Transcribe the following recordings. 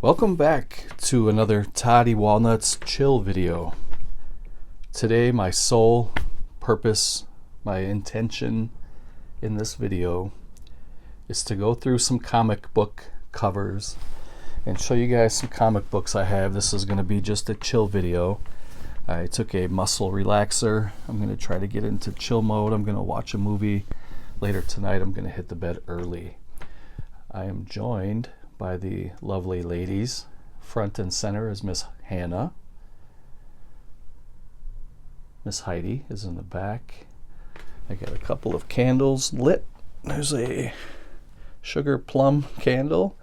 Welcome back to another Toddy Walnuts chill video. Today my sole purpose, my intention in this video is to go through some comic book covers and show you guys some comic books I have. This is going to be just a chill video. I took a muscle relaxer. I'm going to try to get into chill mode. I'm going to watch a movie later tonight. I'm going to hit the bed early. I am joined by the lovely ladies. Front and center is Miss Hannah. Miss Heidi is in the back. I got a couple of candles lit. There's a sugar plum candle,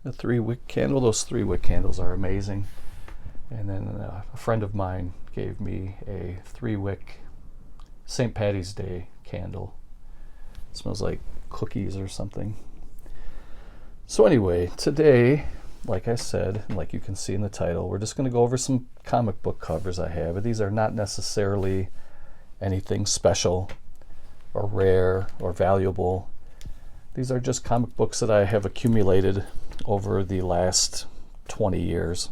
a 3-wick candle. Those 3-wick candles are amazing. And then a friend of mine gave me a 3-wick St. Patty's Day candle. It smells like cookies or something. So anyway, today, like I said, and like you can see in the title, we're just going to go over some comic book covers I have. These are not necessarily anything special or rare or valuable. These are just comic books that I have accumulated over the last 20 years.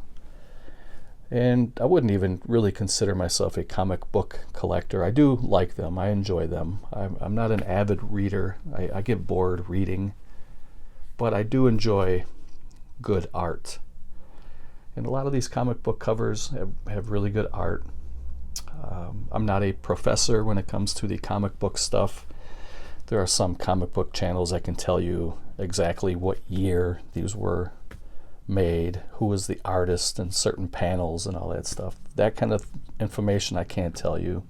And I wouldn't even really consider myself a comic book collector. I do like them. I enjoy them. I'm not an avid reader. I get bored reading. But I do enjoy good art. And a lot of these comic book covers have really good art. I'm not a professor when it comes to the comic book stuff. There are some comic book channels that can tell you exactly what year these were made, who was the artist, and certain panels and all that stuff. That kind of information I can't tell you.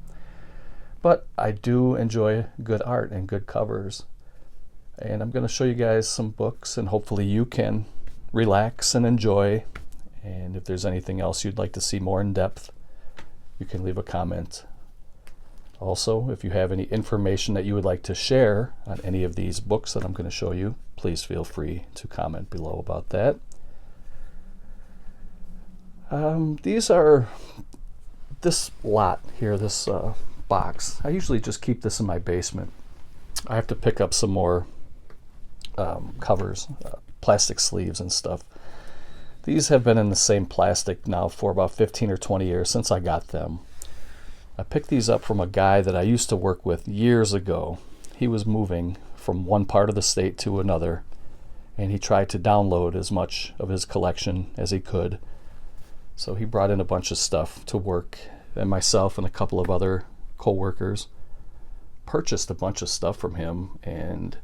But I do enjoy good art and good covers. And I'm going to show you guys some books, and hopefully you can relax and enjoy. And if there's anything else you'd like to see more in depth, you can leave a comment. Also, if you have any information that you would like to share on any of these books that I'm going to show you, please feel free to comment below about that. These are this lot here, this box. I usually just keep this in my basement. I have to pick up some more covers, plastic sleeves and stuff. These have been in the same plastic now for about 15 or 20 years since I got them. I picked these up from a guy that I used to work with years ago. He was moving from one part of the state to another, and he tried to download as much of his collection as he could. So he brought in a bunch of stuff to work, and myself and a couple of other co-workers purchased a bunch of stuff from him, and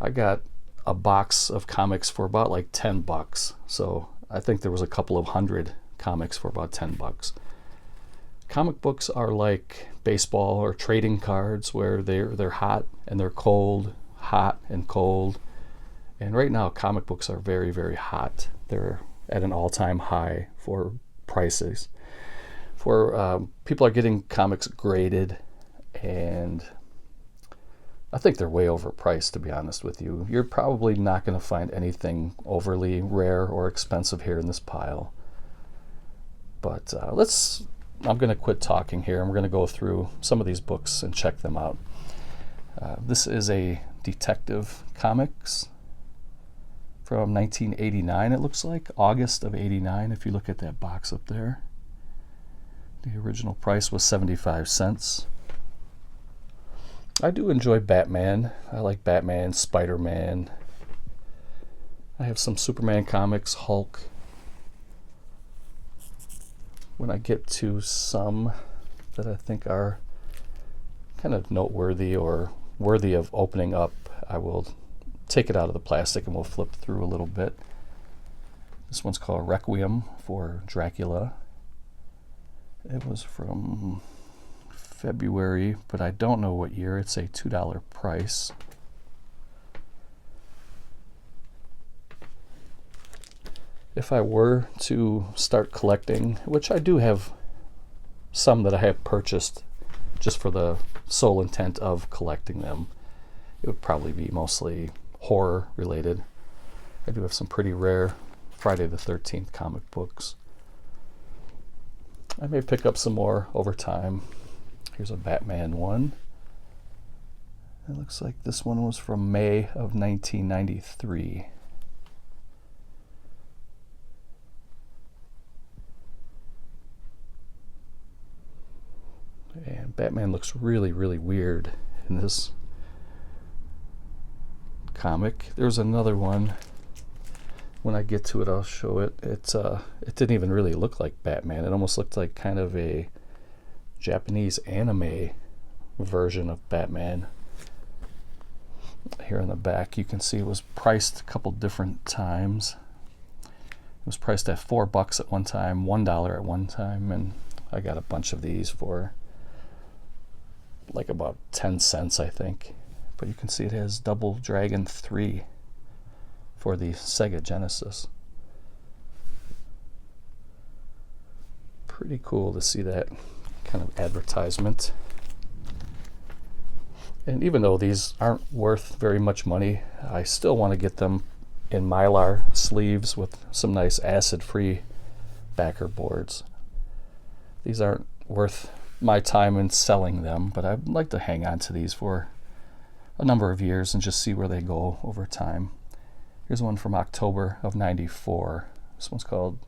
I got a box of comics for about like $10. So I think there was a couple of hundred comics for about $10. Comic books are like baseball or trading cards, where they're hot and they're cold, hot and cold. And right now comic books are very, very hot. They're at an all-time high for prices. People are getting comics graded, and I think they're way overpriced, to be honest with you. You're probably not going to find anything overly rare or expensive here in this pile. But I'm going to quit talking here, and we're going to go through some of these books and check them out. This is a Detective Comics from 1989, it looks like. August of 89, if you look at that box up there. The original price was 75 cents. I do enjoy Batman. I like Batman, Spider-Man. I have some Superman comics, Hulk. When I get to some that I think are kind of noteworthy or worthy of opening up, I will take it out of the plastic and we'll flip through a little bit. This one's called Requiem for Dracula. It was from February, but I don't know what year. It's a $2 price. If I were to start collecting, which I do have some that I have purchased just for the sole intent of collecting them, it would probably be mostly horror related. I do have some pretty rare Friday the 13th comic books. I may pick up some more over time. Here's a Batman one. It looks like this one was from May of 1993. Batman looks really, really weird in this comic. There's another one. When I get to it, I'll show it. It didn't even really look like Batman. It almost looked like kind of a Japanese anime version of Batman. Here on the back, you can see it was priced a couple different times. It was priced at $4 at one time, $1 at one time, and I got a bunch of these for like about 10 cents, I think. But you can see it has Double Dragon 3 for the Sega Genesis. Pretty cool to see that kind of advertisement. And even though these aren't worth very much money, I still want to get them in Mylar sleeves with some nice acid-free backer boards. These aren't worth my time in selling them, but I'd like to hang on to these for a number of years and just see where they go over time. Here's one from October of '94. This one's called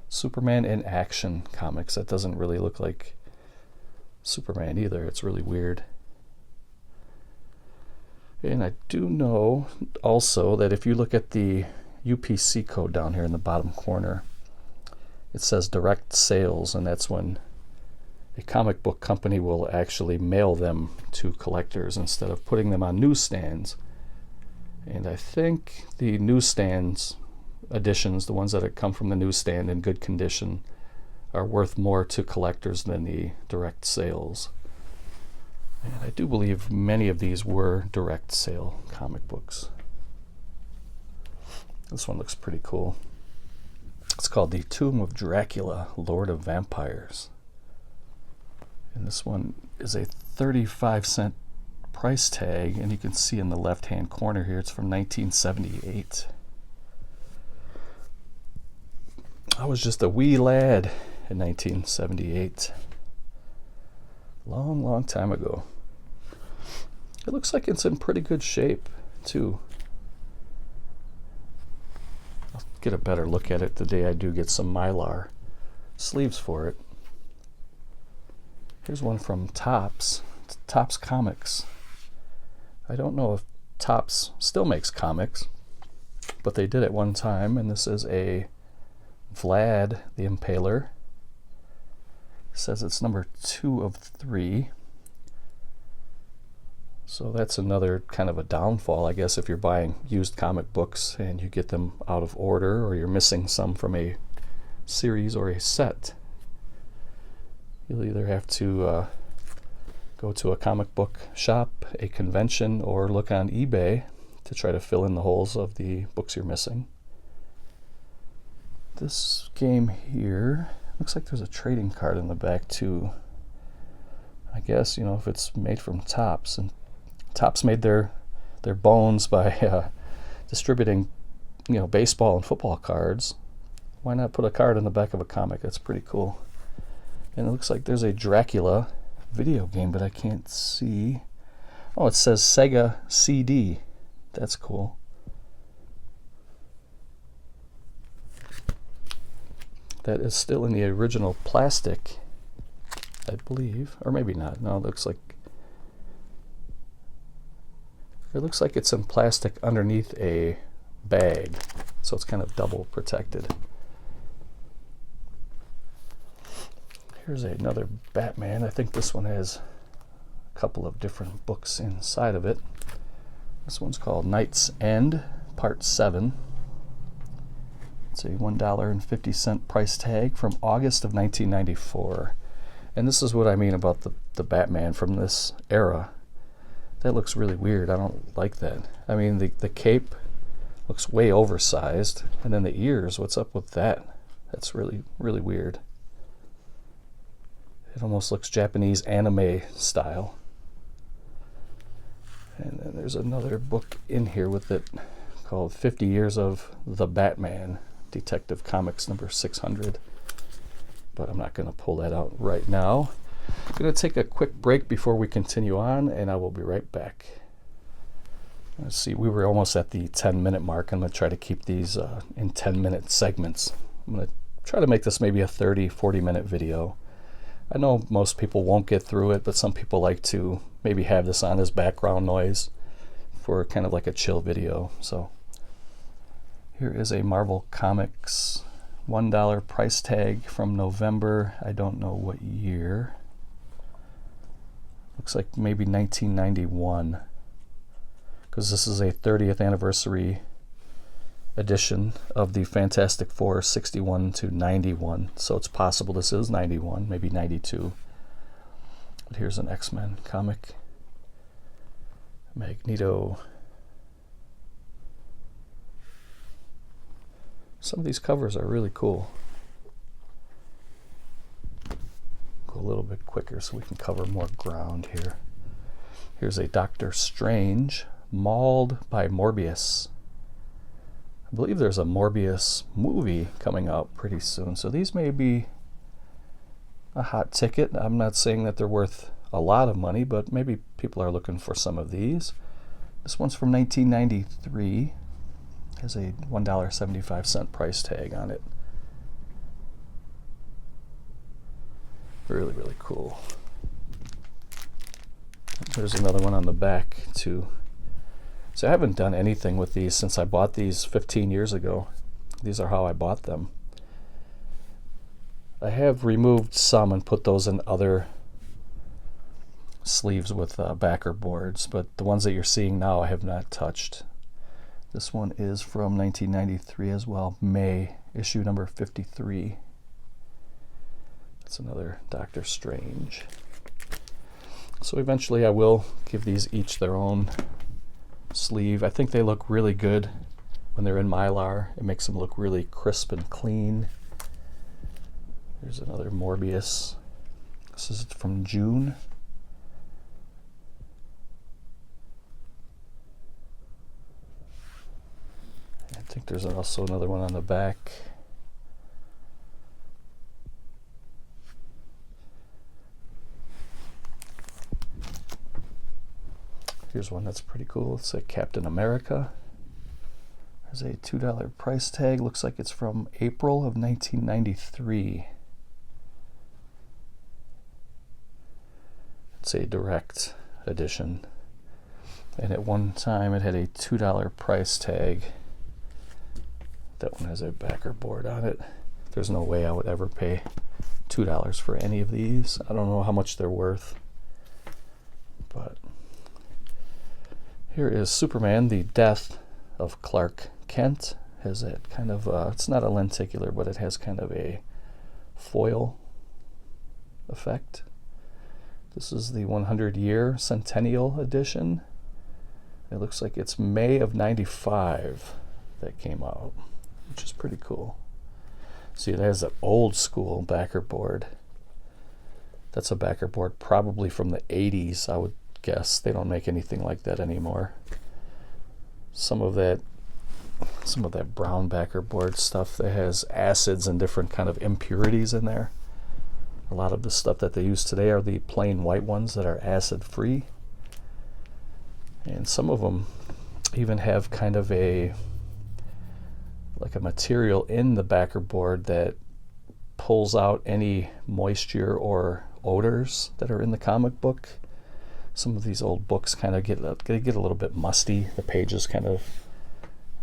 Superman in Action Comics. That doesn't really look like Superman either. It's really weird. And I do know also that if you look at the UPC code down here in the bottom corner, it says direct sales, and that's when a comic book company will actually mail them to collectors instead of putting them on newsstands. And I think the newsstands editions, the ones that have come from the newsstand in good condition, are worth more to collectors than the direct sales. And I do believe many of these were direct sale comic books. This one looks pretty cool. It's called The Tomb of Dracula, Lord of Vampires. And this one is a 35-cent price tag, and you can see in the left-hand corner here, it's from 1978. I was just a wee lad in 1978. Long, long time ago. It looks like it's in pretty good shape, too. I'll get a better look at it the day I do get some Mylar sleeves for it. Here's one from Topps. Topps Comics. I don't know if Topps still makes comics, but they did at one time, and this is a Vlad the Impaler. It says it's number 2 of 3. So that's another kind of a downfall, I guess, if you're buying used comic books and you get them out of order, or you're missing some from a series or a set. You'll either have to go to a comic book shop, a convention, or look on eBay to try to fill in the holes of the books you're missing. This game here, looks like there's a trading card in the back too. I guess, you know, if it's made from Topps, and Topps made their bones by distributing, you know, baseball and football cards, why not put a card in the back of a comic? That's pretty cool. And it looks like there's a Dracula video game, but I can't see. Oh, it says Sega CD. That's cool. That is still in the original plastic, I believe. Or maybe not. No, it looks like it's in plastic underneath a bag. So it's kind of double protected. Here's another Batman. I think this one has a couple of different books inside of it. This one's called Knight's End, Part 7. It's a $1.50 price tag from August of 1994. And this is what I mean about the Batman from this era. That looks really weird. I don't like that. I mean, the cape looks way oversized. And then the ears, what's up with that? That's really, really weird. It almost looks Japanese anime style. And then there's another book in here with it called 50 Years of the Batman, Detective Comics number 600. But I'm not going to pull that out right now. I'm going to take a quick break before we continue on, and I will be right back. Let's see, we were almost at the 10-minute mark. I'm going to try to keep these in 10-minute segments. I'm going to try to make this maybe a 30, 40-minute video. I know most people won't get through it, but some people like to maybe have this on as background noise for kind of like a chill video. So here is a Marvel Comics $1 price tag from November. I don't know what year. Looks like maybe 1991, because this is a 30th anniversary edition of the Fantastic Four, 61 to 91. So it's possible this is 91, maybe 92. But here's an X-Men comic. Magneto. Some of these covers are really cool. Go a little bit quicker so we can cover more ground here. Here's a Doctor Strange, Mauled by Morbius. I believe there's a Morbius movie coming out pretty soon, so these may be a hot ticket. I'm not saying that they're worth a lot of money, but maybe people are looking for some of these. This one's from 1993. Has a $1.75 price tag on it. Really, really cool. There's another one on the back too. So I haven't done anything with these since I bought these 15 years ago. These are how I bought them. I have removed some and put those in other sleeves with backer boards, but the ones that you're seeing now I have not touched. This one is from 1993 as well, May, issue number 53. That's another Doctor Strange. So eventually I will give these each their own sleeve. I think they look really good when they're in Mylar. It makes them look really crisp and clean. There's another Morbius. This is from June. I think there's also another one on the back. Here's one that's pretty cool. It's a Captain America. There's a $2 price tag. Looks like it's from April of 1993. It's a direct edition. And at one time it had a $2 price tag. That one has a backer board on it. There's no way I would ever pay $2 for any of these. I don't know how much they're worth. But here is Superman, the Death of Clark Kent. Has that kind of, it's not a lenticular, but it has kind of a foil effect. This is the 100-year Centennial edition. It looks like it's May of 95 that came out, which is pretty cool. See, it has an old school backer board. That's a backer board probably from the 80s, I would guess. They don't make anything like that anymore. Some of that brown backer board stuff that has acids and different kind of impurities in there. A lot of the stuff that they use today are the plain white ones that are acid free. And some of them even have kind of a material in the backer board that pulls out any moisture or odors that are in the comic book. Some of these old books kind of get a little bit musty. The pages kind of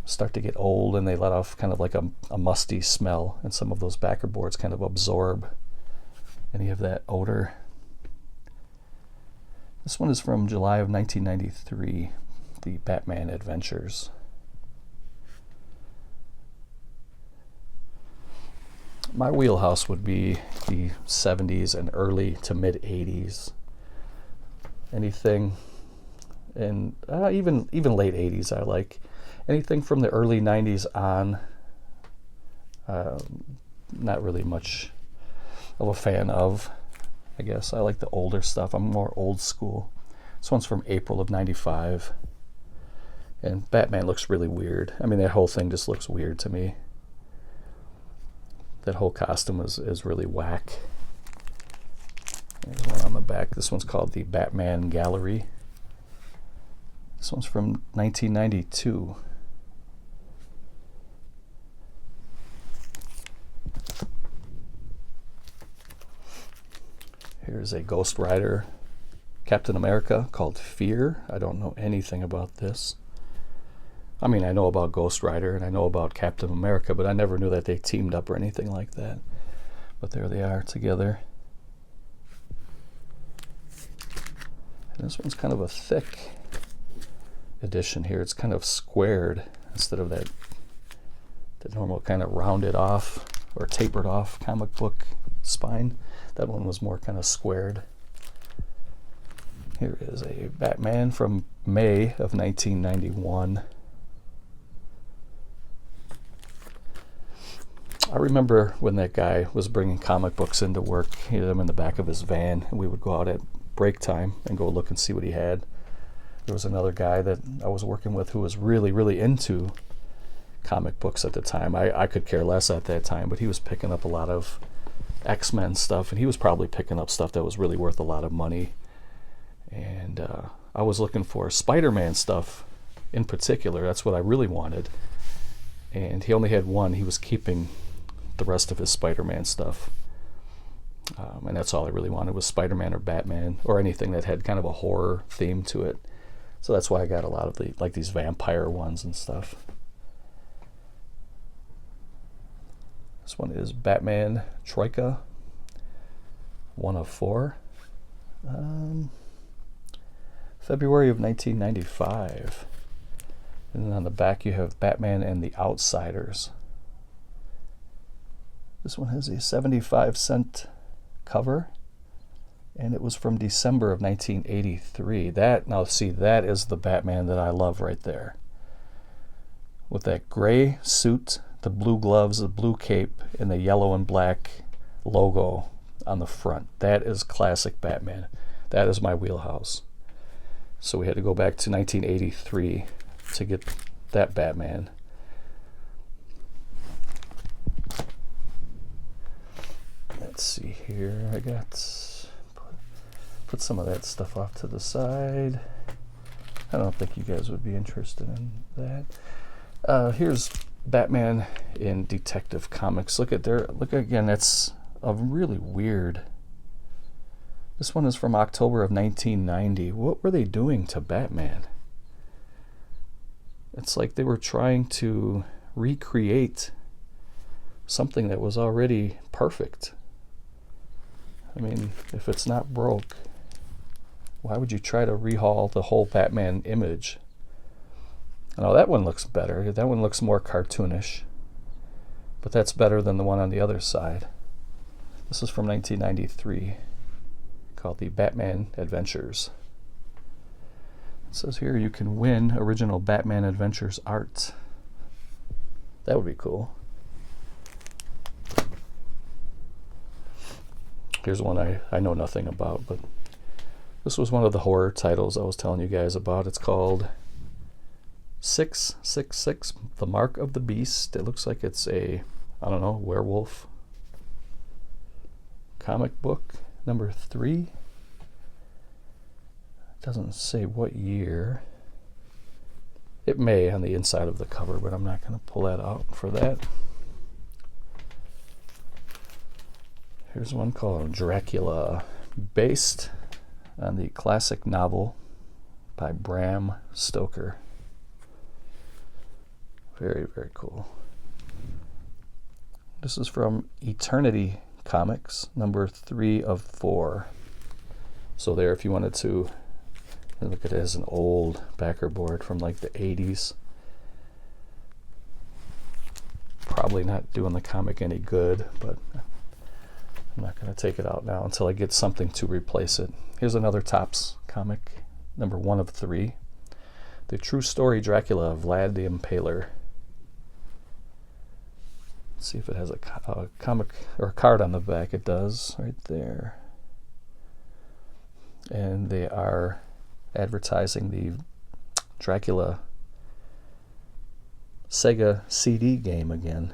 start to get old and they let off kind of like a musty smell, and some of those backer boards kind of absorb any of that odor. This one is from July of 1993, the Batman Adventures. My wheelhouse would be the 70s and early to mid 80s. Anything, and even late 80s I like. Anything from the early 90s on, not really much of a fan of. I guess I like the older stuff. I'm more old school. This one's from April of 95. And Batman looks really weird. I mean, that whole thing just looks weird to me. That whole costume is really whack. There's one on the back. This one's called the Batman Gallery. This one's from 1992. Here's a Ghost Rider Captain America called Fear. I don't know anything about this. I mean, I know about Ghost Rider and I know about Captain America, but I never knew that they teamed up or anything like that. But there they are together. And this one's kind of a thick edition here. It's kind of squared instead of that the normal kind of rounded off or tapered off comic book spine. That one was more kind of squared. Here is a Batman from May of 1991. I remember when that guy was bringing comic books into work. He had them in the back of his van, and we would go out at break time and go look and see what he had. There was another guy that I was working with who was really, really into comic books at the time. I could care less at that time, but he was picking up a lot of X-Men stuff, and he was probably picking up stuff that was really worth a lot of money. And I was looking for Spider-Man stuff in particular. That's what I really wanted. And he only had one. He was keeping the rest of his Spider-Man stuff. And that's all I really wanted was Spider-Man or Batman or anything that had kind of a horror theme to it. So that's why I got a lot of the like these vampire ones and stuff. This one is Batman Troika, 1 of 4. February of 1995. And then on the back you have Batman and the Outsiders. This one has a 75-cent cover, and it was from December of 1983. Now see, that is the Batman that I love right there. With that gray suit, the blue gloves, the blue cape, and the yellow and black logo on the front. That is classic Batman. That is my wheelhouse. So we had to go back to 1983 to get that Batman. Let's see here. I got put some of that stuff off to the side. I don't think you guys would be interested in that. Here's Batman in Detective Comics. Look again. That's a really weird. This one is from October of 1990. What were they doing to Batman? It's like they were trying to recreate something that was already perfect. I mean, if it's not broke, why would you try to rehaul the whole Batman image? Oh, that one looks better. That one looks more cartoonish. But that's better than the one on the other side. This is from 1993, called the Batman Adventures. It says here you can win original Batman Adventures art. That would be cool. Here's one I know nothing about, but this was one of the horror titles I was telling you guys about. It's called 666, The Mark of the Beast. It looks like it's a, I don't know, werewolf comic book, number 3. It doesn't say what year. It may on the inside of the cover, but I'm not going to pull that out for that. Here's one called Dracula, based on the classic novel by Bram Stoker. Very, very cool. This is from Eternity Comics, number 3 of 4. So there, if you wanted to look at it as an old backer board from like the 80s. Probably not doing the comic any good, but I'm not going to take it out now until I get something to replace it. Here's another Topps comic, number 1 of 3. The True Story Dracula of Vlad the Impaler. Let's see if it has a comic or a card on the back. It does, right there. And they are advertising the Dracula Sega CD game again.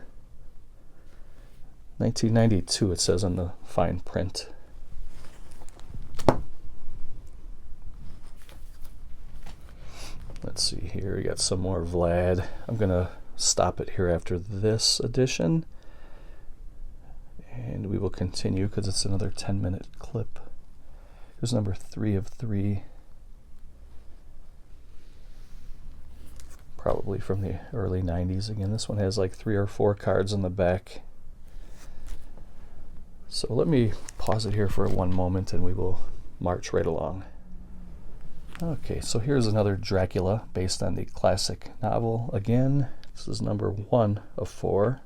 1992, it says on the fine print. Let's see here. We got some more Vlad. I'm going to stop it here after this edition. And we will continue because it's another 10-minute clip. Here's number 3 of 3. Probably from the early 90s. Again, this one has like 3 or 4 cards in the back. So let me pause it here for one moment and we will march right along. Okay, so here's another Dracula based on the classic novel. Again, this is number 1 of 4.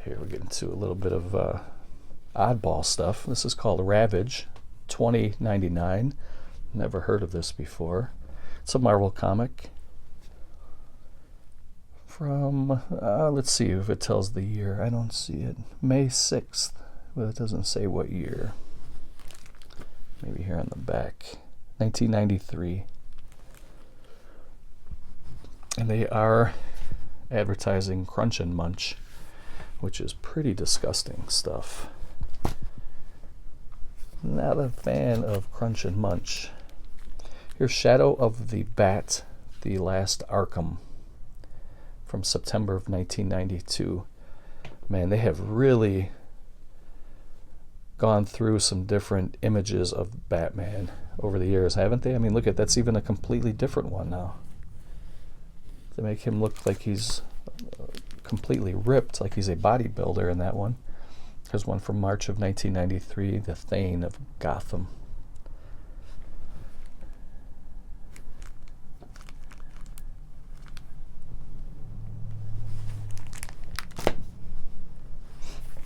Here we get into a little bit of oddball stuff. This is called Ravage, $20.99. Never heard of this before. It's a Marvel comic from, let's see if it tells the year. I don't see it. May 6th, but it doesn't say what year. Maybe here on the back. 1993. And they are advertising Crunch and Munch, which is pretty disgusting stuff. Not a fan of Crunch and Munch. Here's Shadow of the Bat, The Last Arkham, from September of 1992. Man, they have really gone through some different images of Batman over the years, haven't they? I mean, look at that's even a completely different one now. They make him look like he's completely ripped, like he's a bodybuilder in that one. There's one from March of 1993, The Thane of Gotham.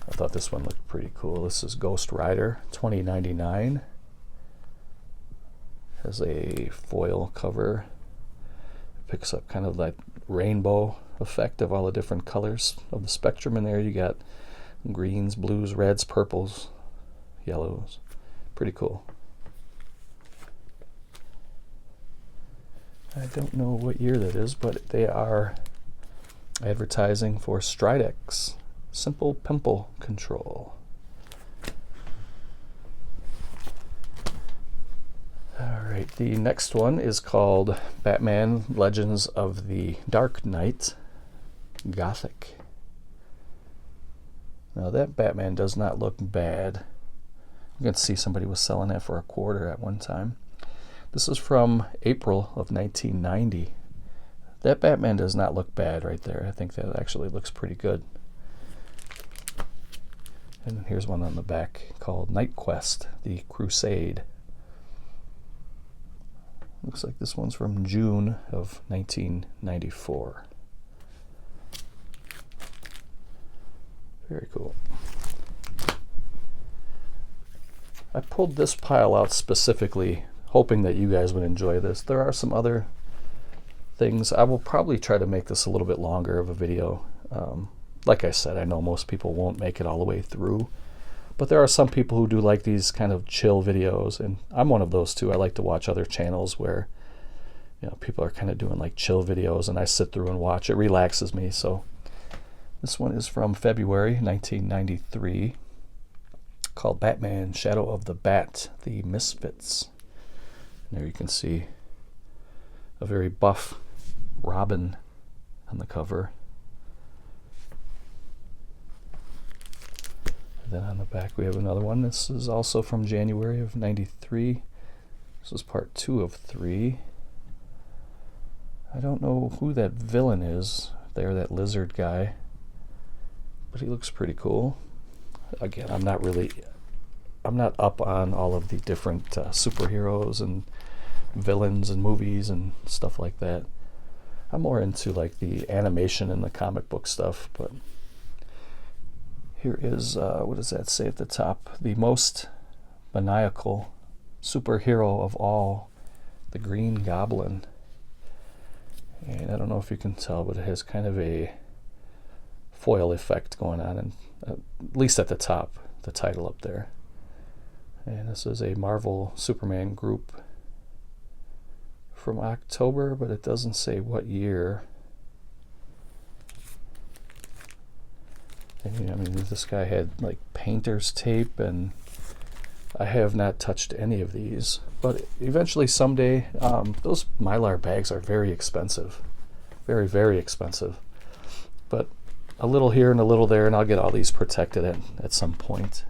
I thought this one looked pretty cool. This is Ghost Rider, $20.99. Has a foil cover. It picks up kind of that rainbow effect of all the different colors of the spectrum in there. You got greens, blues, reds, purples, yellows. Pretty cool. I don't know what year that is, but they are advertising for Stridex Simple Pimple Control. Alright, the next one is called Batman Legends of the Dark Knight Gothic. Now that Batman does not look bad. You can see somebody was selling that for $25 at one time. This is from April of 1990. That Batman does not look bad right there. I think that actually looks pretty good. And here's one on the back called Night Quest, The Crusade. Looks like this one's from June of 1994. Very cool. I pulled this pile out specifically hoping that you guys would enjoy this. There are some other things. I will probably try to make this a little bit longer of a video. Like I said, I know most people won't make it all the way through, but there are some people who do like these kind of chill videos, and I'm one of those too. I like to watch other channels where, you know, people are kind of doing like chill videos, and I sit through and watch. It relaxes me. So this one is from February 1993, called Batman Shadow of the Bat, The Misfits. And there you can see a very buff Robin on the cover. Then on the back we have another one. This is also from January of 93. This is part 2 of 3. I don't know who that villain is there, that lizard guy, but he looks pretty cool. Again, I'm not up on all of the different superheroes and villains and movies and stuff like that. I'm more into like the animation and the comic book stuff, but here is, what does that say at the top? The most maniacal superhero of all, the Green Goblin. And I don't know if you can tell, but it has kind of a foil effect going on, and at least at the top, the title up there. And this is a Marvel Superman group from October, but it doesn't say what year. And, I mean, this guy had like painter's tape, and I have not touched any of these. But eventually, someday, those Mylar bags are very expensive. Very, very expensive. But a little here and a little there, and I'll get all these protected at some point.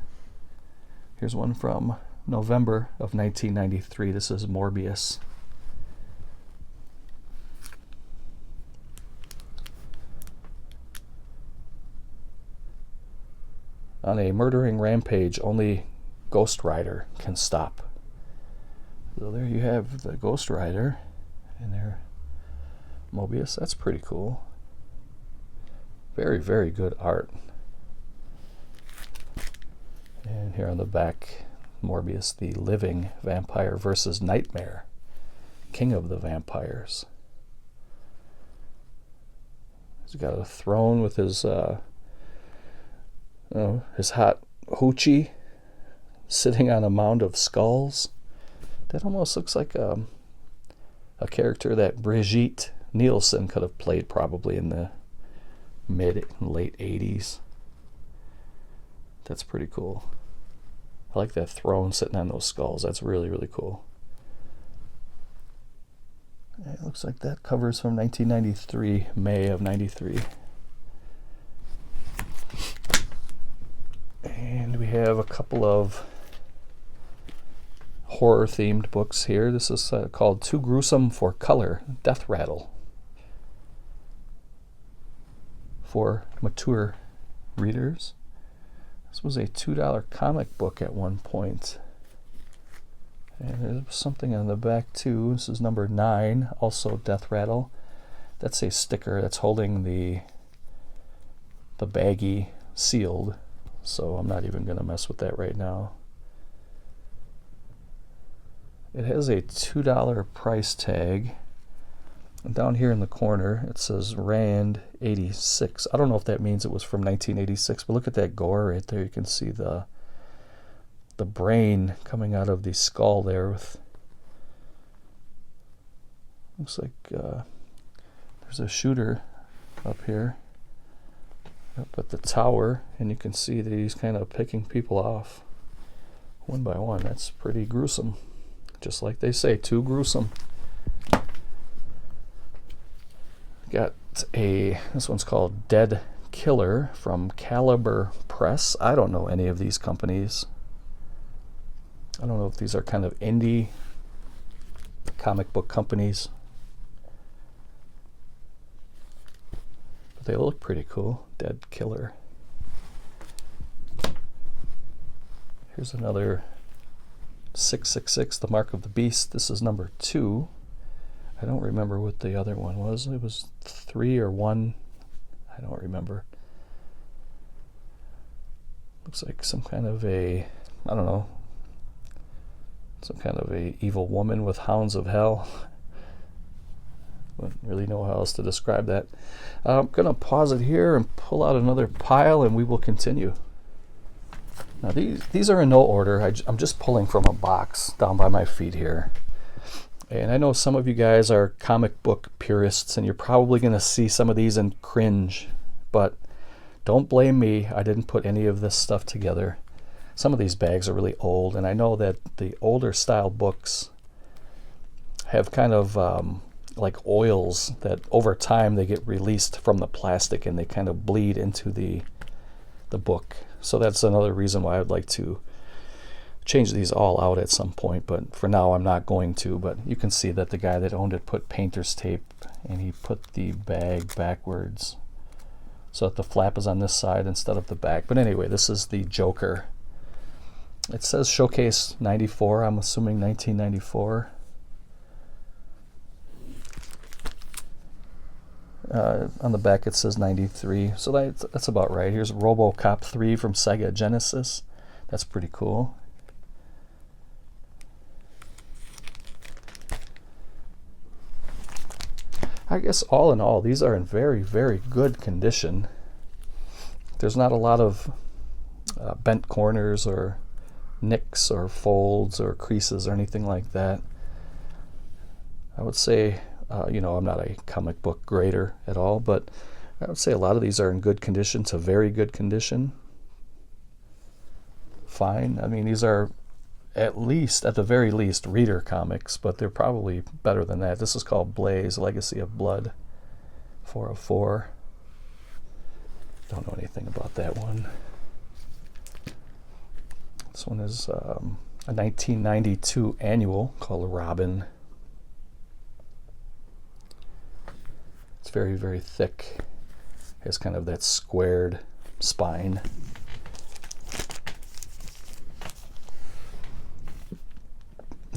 Here's one from November of 1993. This is Morbius. On a murdering rampage, only Ghost Rider can stop. So there you have the Ghost Rider and their Mobius. That's pretty cool. Very, very good art. And here on the back, Morbius, the living vampire versus Nightmare, king of the vampires. He's got a throne with his hot hoochie sitting on a mound of skulls. That almost looks like a character that Brigitte Nielsen could have played probably in the mid and late 80s. That's pretty cool. I like that throne sitting on those skulls. That's really, really cool. It looks like that cover's from 1993, May of 93. And we have a couple of horror-themed books here. This is called Too Gruesome for Color, Death Rattle. For mature readers. This was a $2 comic book at one point. And there's something on the back too. This is number 9, also Death Rattle. That's a sticker that's holding the baggie sealed. So I'm not even going to mess with that right now. It has a $2 price tag. And down here in the corner, it says Rand 86. I don't know if that means it was from 1986, but look at that gore right there. You can see the brain coming out of the skull there. With looks like there's a shooter up here, up at the tower, and you can see that he's kind of picking people off one by one. That's pretty gruesome. Just like they say, too gruesome. Got this one's called Dead Killer from Caliber Press. I don't know any of these companies. I don't know if these are kind of indie comic book companies. But they look pretty cool. Dead Killer. Here's another 666, The Mark of the Beast. This is number 2. I don't remember what the other one was. It was 3 or 1. I don't remember. Looks like some kind of a, I don't know, some kind of a evil woman with hounds of hell. Wouldn't really know how else to describe that. I'm going to pause it here and pull out another pile, and we will continue. Now these are in no order. I'm just pulling from a box down by my feet here. And I know some of you guys are comic book purists, and you're probably going to see some of these and cringe. But don't blame me. I didn't put any of this stuff together. Some of these bags are really old, and I know that the older style books have kind of like oils that over time they get released from the plastic and they kind of bleed into the book. So that's another reason why I'd like to change these all out at some point, but for now I'm not going to. But you can see that the guy that owned it put painter's tape, and he put the bag backwards so that the flap is on this side instead of the back. But anyway, this is the Joker. It says Showcase 94. I'm assuming 1994. On the back it says 93. So that's about right. Here's RoboCop 3 from Sega Genesis. That's pretty cool. I guess all in all, these are in very, very good condition. There's not a lot of bent corners or nicks or folds or creases or anything like that. I would say, I'm not a comic book grader at all, but I would say a lot of these are in good condition to very good condition. Fine. I mean, these are at the very least, reader comics, but they're probably better than that. This is called Blaze, Legacy of Blood, 404. Don't know anything about that one. This one is a 1992 annual called Robin. It's very, very thick. It has kind of that squared spine.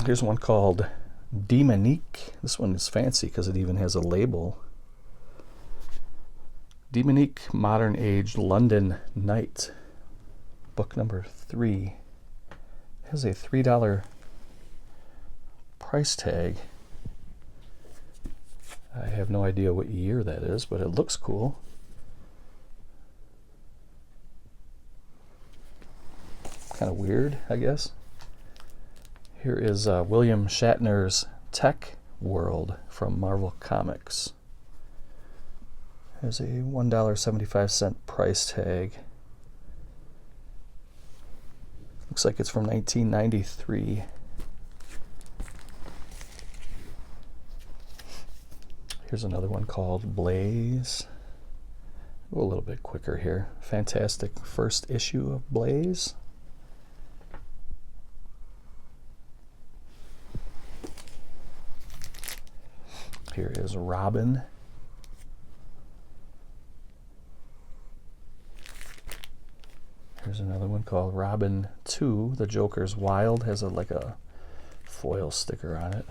Here's one called Demonique. This one is fancy because it even has a label. Demonique Modern Age London Night. Book number 3. It has a $3 price tag. I have no idea what year that is, but it looks cool. Kind of weird, I guess. Here is William Shatner's Tech World from Marvel Comics. There's a $1.75 price tag. Looks like it's from 1993. Here's another one called Blaze. Go a little bit quicker here. Fantastic first issue of Blaze. Here is Robin. Here's another one called Robin 2. The Joker's Wild. Has like a foil sticker on it.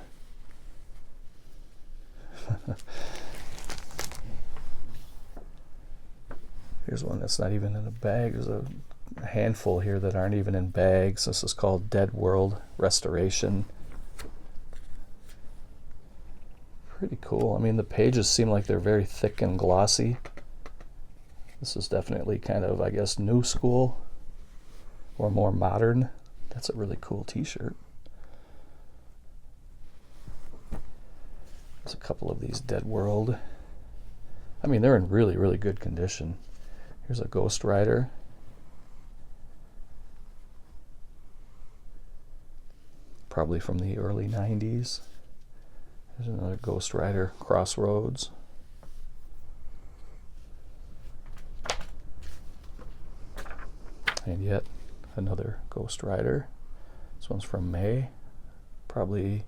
Here's one that's not even in a bag. There's a handful here that aren't even in bags. This is called Dead World Restoration. Pretty cool. I mean, the pages seem like they're very thick and glossy. This is definitely kind of, I guess, new school or more modern. That's a really cool t-shirt. There's a couple of these Dead World. I mean, they're in really, really good condition. Here's a Ghost Rider. Probably from the early 90s. There's another Ghost Rider, Crossroads. And yet another Ghost Rider. This one's from May, probably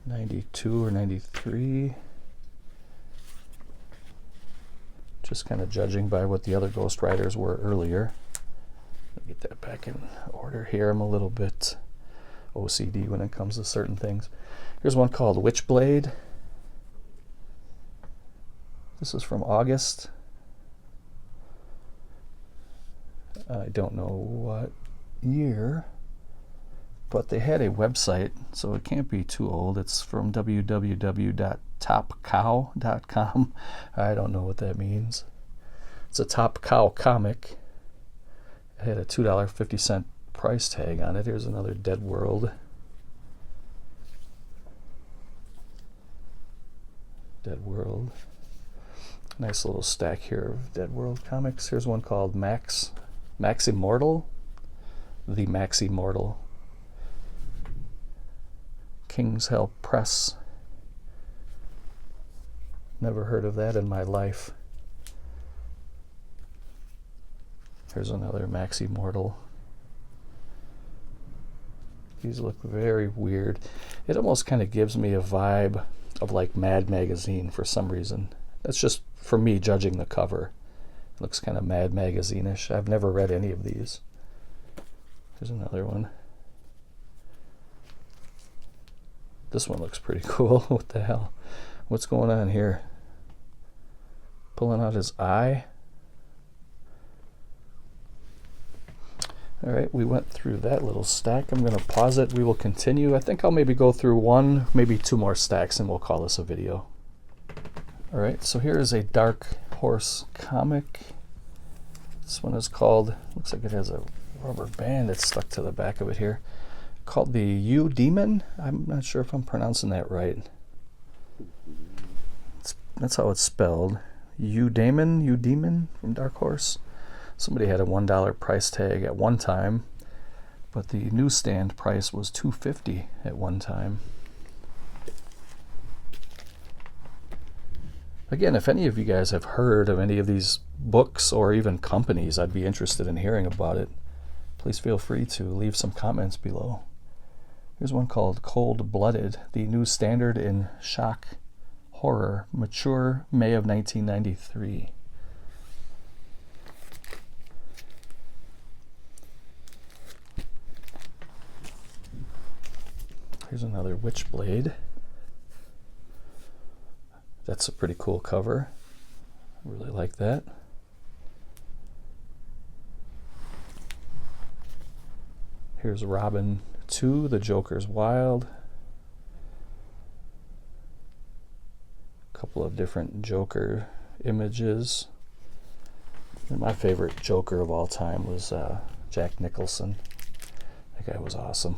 92 or 93. Just kind of judging by what the other Ghost Riders were earlier. Let me get that back in order here. I'm a little bit OCD when it comes to certain things. Here's one called Witchblade. This is from August. I don't know what year, but they had a website, so it can't be too old. It's from www.topcow.com. I don't know what that means. It's a Top Cow comic. It had a $2.50 price tag on it. Here's another Dead World. Dead World. Nice little stack here of Dead World comics. Here's one called Maximortal. The Maximortal. King's Hell Press. Never heard of that in my life. Here's another Maximortal. These look very weird. It almost kind of gives me a vibe of like Mad Magazine for some reason. That's just for me judging the cover. It looks kind of Mad Magazine-ish. I've never read any of these. Here's another one. This one looks pretty cool. What the hell? What's going on here? Pulling out his eye. All right, we went through that little stack. I'm going to pause it. We will continue. I think I'll maybe go through one, maybe two more stacks, and we'll call this a video. All right, so here is a Dark Horse comic. This one is called, looks like it has a rubber band that's stuck to the back of it here, called the U-Demon. I'm not sure if I'm pronouncing that right. That's how it's spelled. U-Demon from Dark Horse. Somebody had a $1 price tag at one time, but the newsstand price was $2.50 at one time. Again, if any of you guys have heard of any of these books or even companies, I'd be interested in hearing about it. Please feel free to leave some comments below. Here's one called Cold Blooded, the new standard in shock horror, mature May of 1993. Here's another Witchblade. That's a pretty cool cover. I really like that. Here's Robin 2, The Joker's Wild. A couple of different Joker images. And my favorite Joker of all time was Jack Nicholson. That guy was awesome.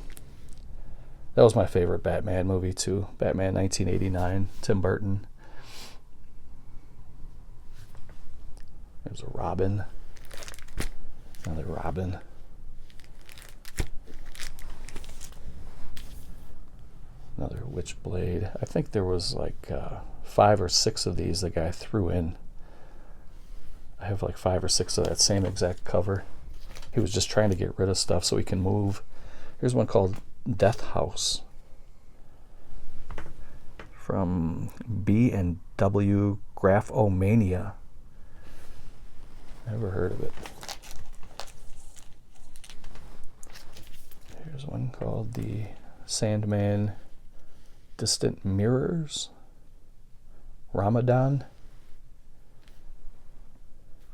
That was my favorite Batman movie too. Batman 1989, Tim Burton. There's a Robin. Another Robin. Another Witchblade. I think there was like 5 or 6 of these the guy threw in. I have like 5 or 6 of that same exact cover. He was just trying to get rid of stuff so he can move. Here's one called Death House from B&W Graphomania. Never heard of it. Here's one called the Sandman Distant Mirrors. Ramadan.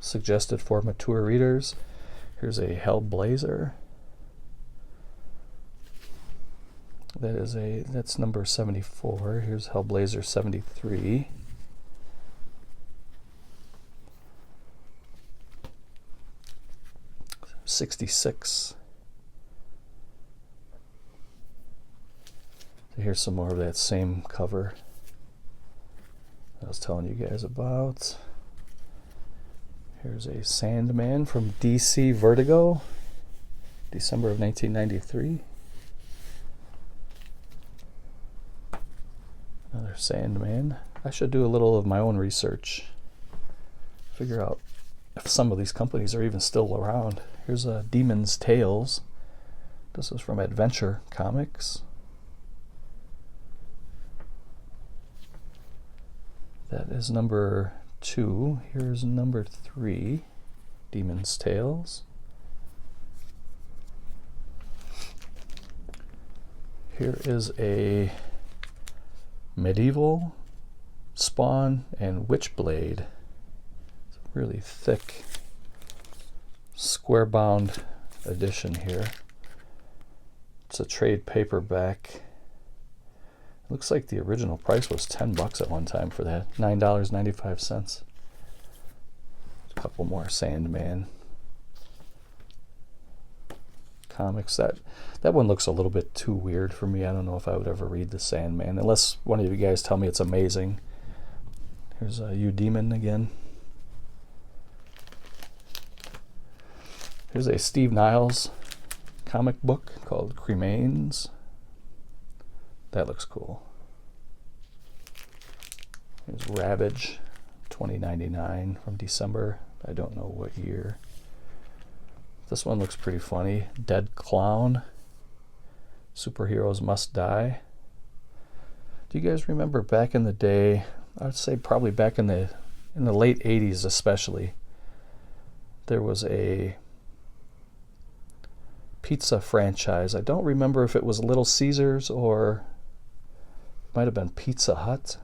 Suggested for mature readers. Here's a Hellblazer. That's number 74. Here's Hellblazer 73. '66. So here's some more of that same cover I was telling you guys about. Here's a Sandman from DC Vertigo, December of 1993. Another Sandman. I should do a little of my own research. Figure out if some of these companies are even still around. Here's a Demon's Tales. This is from Adventure Comics. That is number 2. Here's number 3. Demon's Tales. Here is a Medieval, Spawn, and Witchblade. It's a really thick, square-bound edition here. It's a trade paperback. It looks like the original price was $10 at one time for that. $9.95. A couple more Sandman comics. That one looks a little bit too weird for me. I don't know if I would ever read the Sandman, unless one of you guys tell me it's amazing. Here's a Eudemon again. Here's a Steve Niles comic book called Cremains. That looks cool. Here's Ravage 2099 from December. I don't know what year. This one looks pretty funny. Dead Clown. Superheroes Must Die. Do you guys remember back in the day, I would say probably back in the late 80s especially, there was a pizza franchise. I don't remember if it was Little Caesars or it might have been Pizza Hut,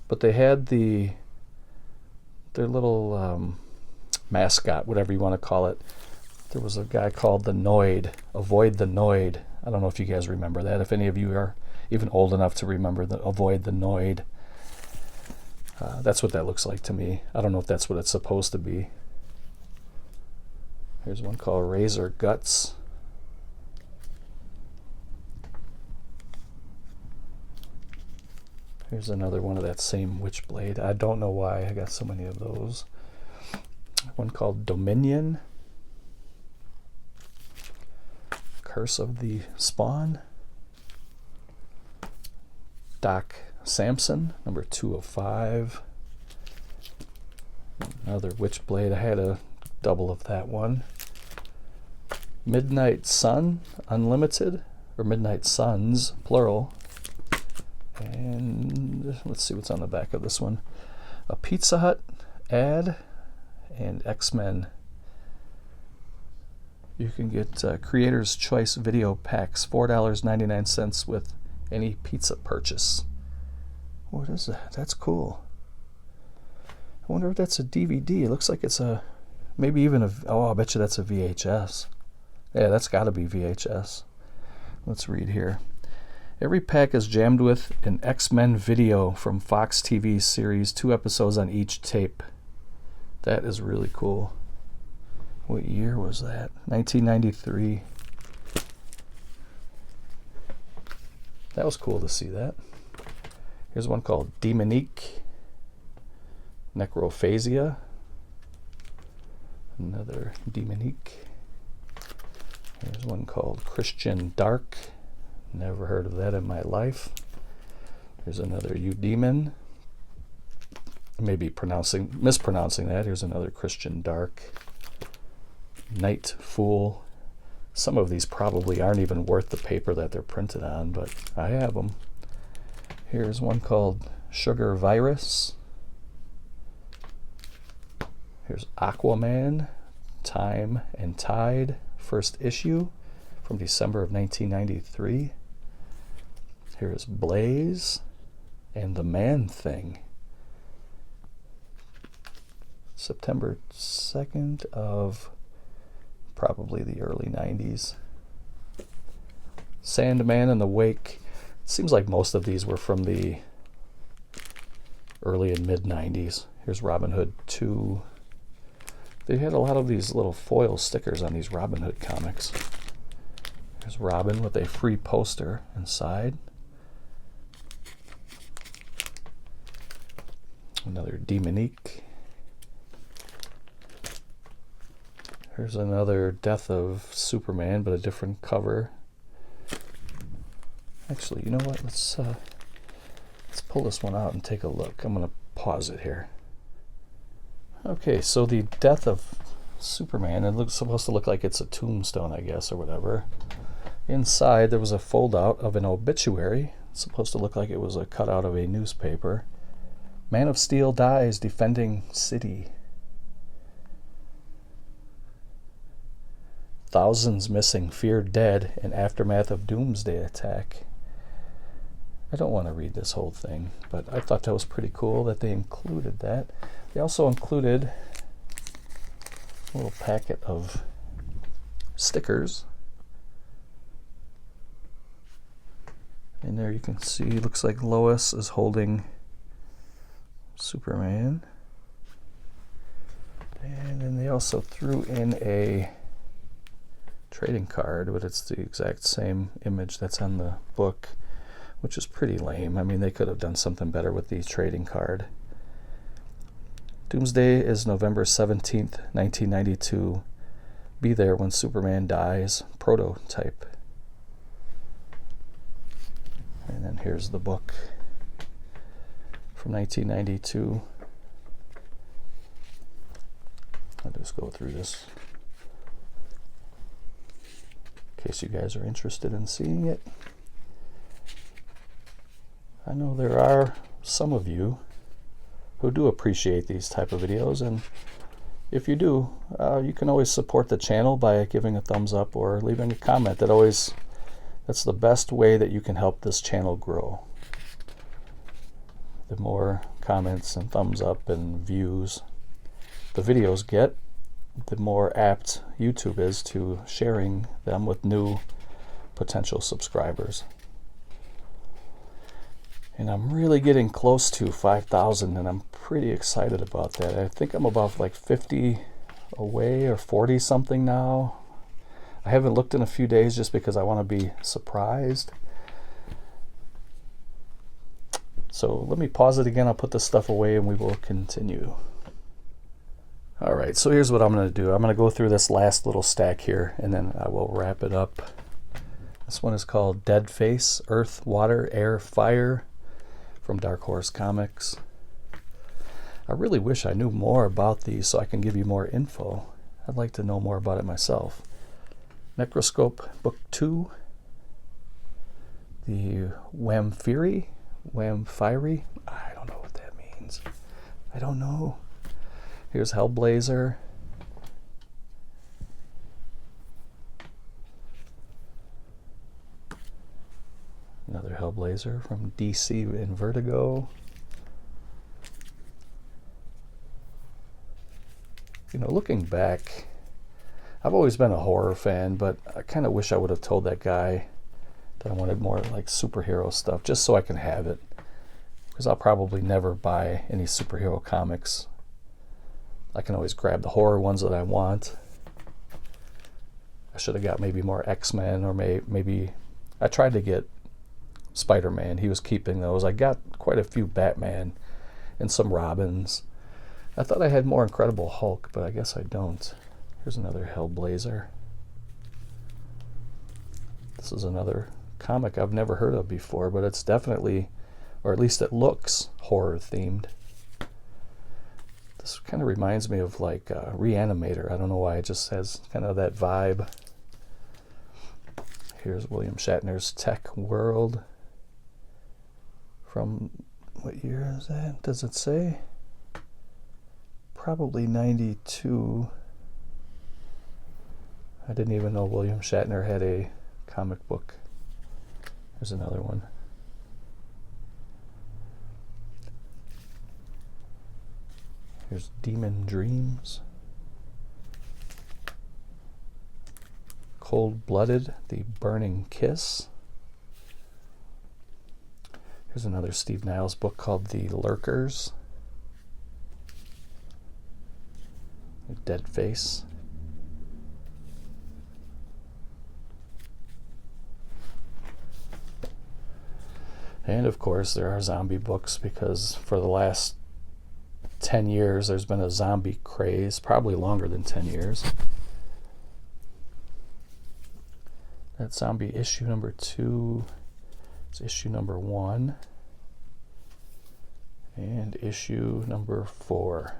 but they had their little mascot, whatever you want to call it. There was a guy called the Noid. Avoid the Noid. I don't know if you guys remember that. If any of you are even old enough to remember the Avoid the Noid. That's what that looks like to me. I don't know if that's what it's supposed to be. Here's one called Razor Guts. Here's another one of that same Witchblade. I don't know why I got so many of those. One called Dominion. Curse of the Spawn. Doc Samson, number 2 of 5. Another Witchblade. I had a double of that one. Midnight Sun Unlimited, or Midnight Suns, plural. And let's see what's on the back of this one. A Pizza Hut ad and X-Men. You can get Creator's Choice video packs, $4.99 with any pizza purchase. What is that? That's cool. I wonder if that's a DVD. It looks like it's a, maybe even a, oh, I bet you that's a VHS. Yeah, that's got to be VHS. Let's read here. Every pack is jammed with an X-Men video from Fox TV series, 2 episodes on each tape. That is really cool. What year was that? 1993. That was cool to see that. Here's one called Demonique. Necrophasia. Another Demonique. Here's one called Christian Dark. Never heard of that in my life. Here's another Eudemon. Maybe mispronouncing that. Here's another Christian Dark. Night Fool. Some of these probably aren't even worth the paper that they're printed on, but I have them. Here's one called Sugar Virus. Here's Aquaman, Time and Tide, first issue from December of 1993. Here's Blaze and the Man-Thing. September 2nd of probably the early 90s. Sandman in the Wake. It seems like most of these were from the early and mid 90s. Here's Robin Hood 2. They had a lot of these little foil stickers on these Robin Hood comics. There's Robin with a free poster inside. Another Demonique. Here's another Death of Superman, but a different cover. Actually, you know what? Let's pull this one out and take a look. I'm going to pause it here. Okay, so the Death of Superman, it looks supposed to look like it's a tombstone, I guess, or whatever. Inside, there was a fold-out of an obituary. It's supposed to look like it was a cutout of a newspaper. Man of Steel dies defending city. Thousands missing, feared dead in aftermath of doomsday attack. I don't want to read this whole thing, but I thought that was pretty cool that they included that. They also included a little packet of stickers. And there you can see, it looks like Lois is holding Superman. And then they also threw in a trading card, but it's the exact same image that's on the book, which is pretty lame. I mean, they could have done something better with the trading card. Doomsday is November 17th, 1992. Be there when Superman dies. Prototype. And then here's the book from 1992. I'll just go through this in case you guys are interested in seeing it. I know there are some of you who do appreciate these type of videos, and if you do, you can always support the channel by giving a thumbs up or leaving a comment. That's the best way that you can help this channel grow. The more comments and thumbs up and views the videos get, the more apt YouTube is to sharing them with new potential subscribers. And I'm really getting close to 5,000, and I'm pretty excited about that. I think I'm about like 50 away or 40 something now. I haven't looked in a few days just because I want to be surprised. So let me pause it again. I'll put this stuff away and we will continue. All right, so here's what I'm going to do. I'm going to go through this last little stack here, and then I will wrap it up. This one is called Dead Face, Earth, Water, Air, Fire, from Dark Horse Comics. I really wish I knew more about these so I can give you more info. I'd like to know more about it myself. Necroscope Book 2. The Whamphiri? I don't know what that means. I don't know. Here's Hellblazer. Another Hellblazer from DC and Vertigo. You know, looking back, I've always been a horror fan, but I kind of wish I would have told that guy that I wanted more like superhero stuff, just so I can have it. Because I'll probably never buy any superhero comics. I can always grab the horror ones that I want. I should have got maybe more X-Men, or maybe I tried to get Spider-Man. He was keeping those. I got quite a few Batman and some Robins. I thought I had more Incredible Hulk, but I guess I don't. Here's another Hellblazer. This is another comic I've never heard of before, but it's definitely, or at least it looks, horror themed. This kind of reminds me of like Reanimator. I don't know why, it just has kind of that vibe. Here's William Shatner's Tech World. From what year is that? Does it say? Probably 92. I didn't even know William Shatner had a comic book. There's another one. Here's Demon Dreams. Cold-Blooded, The Burning Kiss. Here's another Steve Niles book called The Lurkers. Dead Face. And of course there are zombie books, because for the last 10 years there's been a zombie craze, probably longer than 10 years. That's Zombie issue number 2. It's issue number 1. And issue number 4.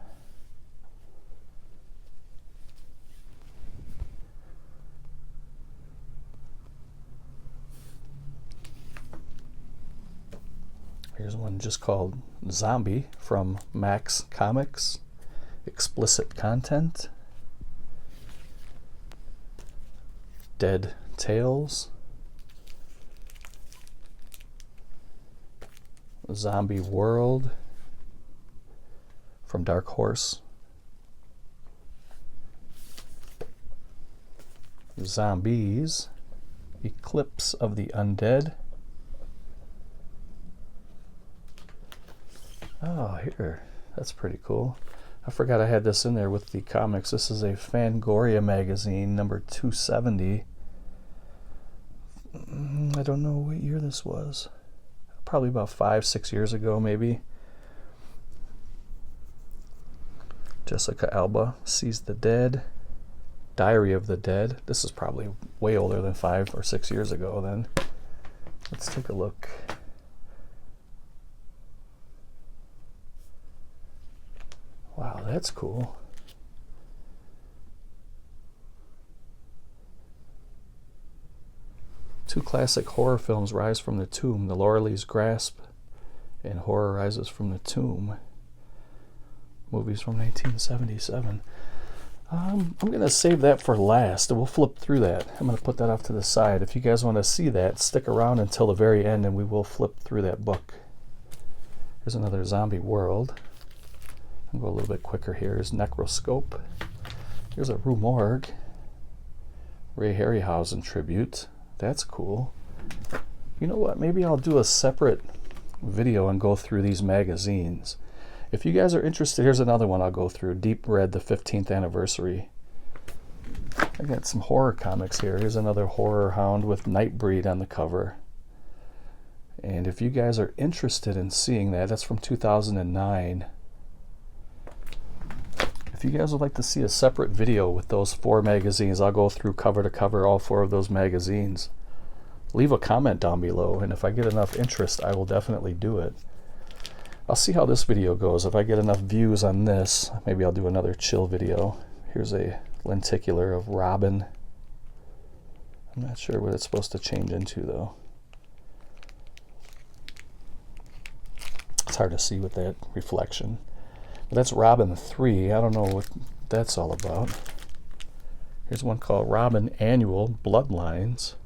Here's one just called Zombie from Max Comics. Explicit content. Dead Tales. Zombie World from Dark Horse. Zombies. Eclipse of the Undead. Oh, here. That's pretty cool. I forgot I had this in there with the comics. This is a Fangoria magazine, number 270. I don't know what year this was. Probably about 5-6 years ago, maybe. Jessica Alba Sees the Dead. Diary of the Dead. This is probably way older than 5 or 6 years ago then. Let's take a look. Wow, that's cool. Two classic horror films rise from the tomb, The Laurel's Grasp and Horror Rises from the Tomb. Movies from 1977. I'm going to save that for last, and we'll flip through that. I'm going to put that off to the side. If you guys want to see that, stick around until the very end, and we will flip through that book. Here's another Zombie World. I'll go a little bit quicker here. Here's Necroscope. Here's a Rue Morgue. Ray Harryhausen tribute. That's cool. You know what? Maybe I'll do a separate video and go through these magazines. If you guys are interested, here's another one I'll go through. Deep Red, the 15th anniversary. I got some horror comics here. Here's another Horror Hound with Nightbreed on the cover. And if you guys are interested in seeing that, that's from 2009. If you guys would like to see a separate video with those 4 magazines, I'll go through cover to cover all 4 of those magazines. Leave a comment down below, and if I get enough interest, I will definitely do it. I'll see how this video goes. If I get enough views on this, maybe I'll do another chill video. Here's a lenticular of robin. I'm not sure what it's supposed to change into though. It's hard to see with that reflection. But that's Robin 3. I don't know what that's all about. Here's one called Robin Annual Bloodlines.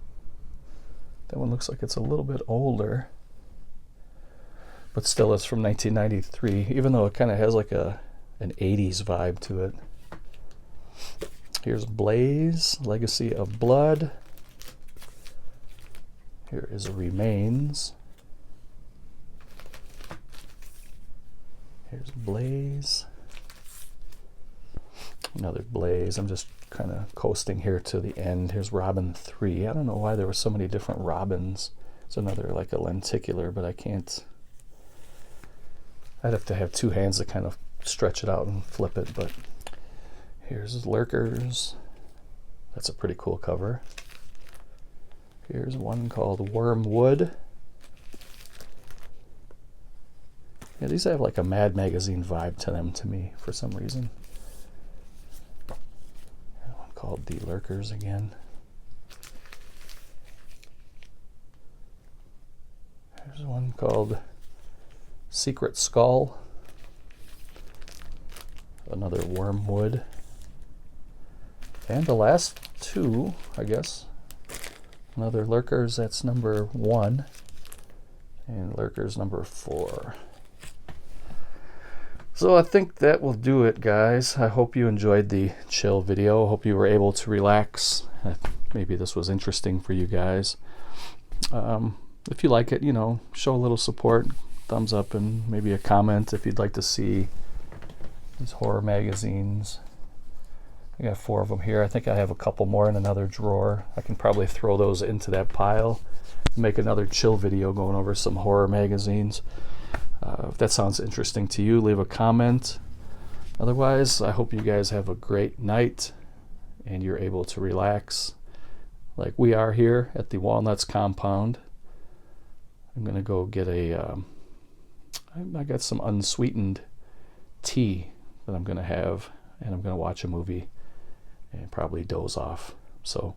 That one looks like it's a little bit older, but still it's from 1993, even though it kind of has like an 80s vibe to it. Here's Blaze, Legacy of Blood. Here is Remains. Here's Blaze. Another Blaze. I'm just kind of coasting here to the end. Here's Robin 3. I don't know why there were so many different Robins. It's another like a lenticular, but I can't. I'd have to have two hands to kind of stretch it out and flip it. But here's Lurkers. That's a pretty cool cover. Here's one called Wormwood. Yeah, these have like a Mad Magazine vibe to them to me for some reason. One called The Lurkers again. There's one called Secret Skull. Another Wormwood. And the last two, I guess. Another Lurkers, that's number 1. And Lurkers number 4. So I think that will do it, guys. I hope you enjoyed the chill video. Hope you were able to relax. Maybe this was interesting for you guys. If you like it, you know, show a little support, thumbs up, and maybe a comment if you'd like to see these horror magazines. I got 4 of them here. I think I have a couple more in another drawer. I can probably throw those into that pile and make another chill video going over some horror magazines. If that sounds interesting to you, leave a comment. Otherwise, I hope you guys have a great night and you're able to relax like we are here at the Walnuts compound. I'm going to go get I got some unsweetened tea that I'm going to have, and I'm going to watch a movie and probably doze off. So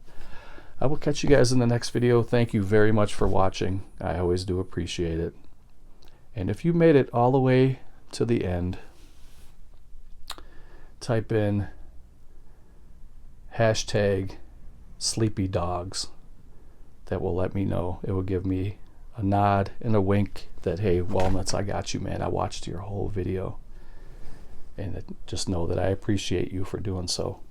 I will catch you guys in the next video. Thank you very much for watching. I always do appreciate it. And if you made it all the way to the end, type in hashtag sleepy dogs. That will let me know. It will give me a nod and a wink that, hey, Walnuts, I got you, man. I watched your whole video. And just know that I appreciate you for doing so.